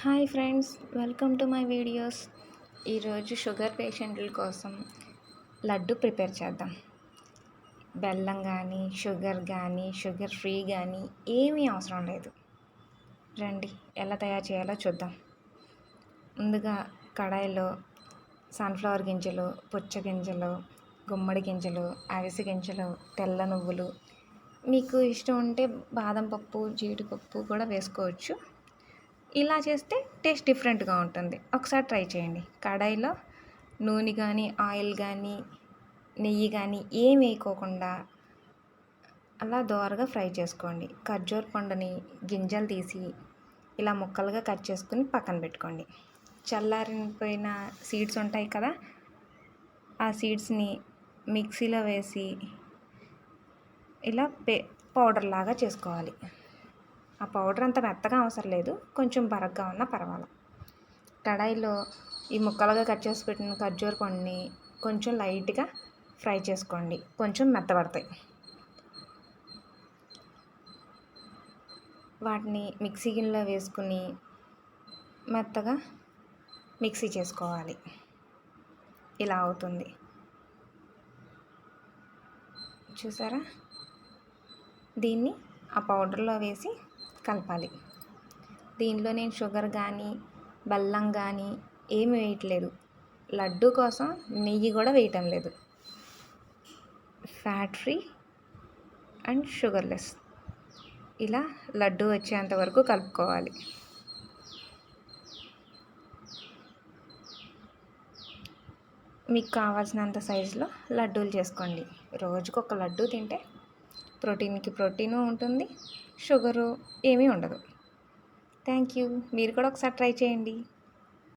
Hi friends, welcome to my videos. ఈరోజు sugar పేషెంట్ల కోసం laddu prepare చేద్దాం. బెల్లం కానీ షుగర్ ఫ్రీ కానీ ఏమీ అవసరం లేదు. రండి ఎలా తయారు చేయాలో చూద్దాం. ముందుగా కడాయిలో సన్ఫ్లవర్ గింజలు, పుచ్చగింజలు, గుమ్మడి గింజలు, అవిసె గింజలు, తెల్ల నువ్వులు, మీకు ఇష్టం ఉంటే బాదం పప్పు, జీడిపప్పు కూడా వేసుకోవచ్చు. ఇలా చేస్తే టేస్ట్ డిఫరెంట్గా ఉంటుంది. ఒకసారి ట్రై చేయండి. కడాయిలో నూనె కానీ ఆయిల్ కానీ నెయ్యి కానీ ఏం వేయకోకుండా అలా దోరగా ఫ్రై చేసుకోండి. ఖర్జూర పండుని గింజలు తీసి ఇలా ముక్కలుగా కట్ చేసుకుని పక్కన పెట్టుకోండి. చల్లారిపోయిన సీడ్స్ ఉంటాయి కదా, ఆ సీడ్స్ని మిక్సీలో వేసి ఇలా పౌడర్ లాగా చేసుకోవాలి. ఆ పౌడర్ అంత మెత్తగా అవసరం లేదు, కొంచెం బరగ్గా ఉన్నా పర్వాలేదు. కడాయిలో ఈ ముక్కలుగా కట్ చేసి పెట్టిన ఖర్జూర పండుని కొంచెం లైట్గా ఫ్రై చేసుకోండి, కొంచెం మెత్తబడతాయి. వాటిని మిక్సీ గిన్నెలో వేసుకుని మెత్తగా మిక్సీ చేసుకోవాలి. ఇలా అవుతుంది, చూసారా? దీన్ని ఆ పౌడర్లో వేసి కలపాలి. దీనిలో నేను షుగర్ కానీ బెల్లం కానీ ఏమి వేయట్లేదు. లడ్డు కోసం నెయ్యి కూడా వేయటం లేదు. Fat free and sugarless. ఇలా లడ్డు వచ్చేంత వరకు కలుపుకోవాలి. మీకు కావాల్సినంత సైజులో లడ్డూలు చేసుకోండి. రోజుకొక లడ్డు తింటే ప్రోటీన్కి ప్రోటీను ఉంటుంది, షుగరు ఏమీ ఉండదు. Thank you. మీరు కూడా ఒకసారి ట్రై చేయండి.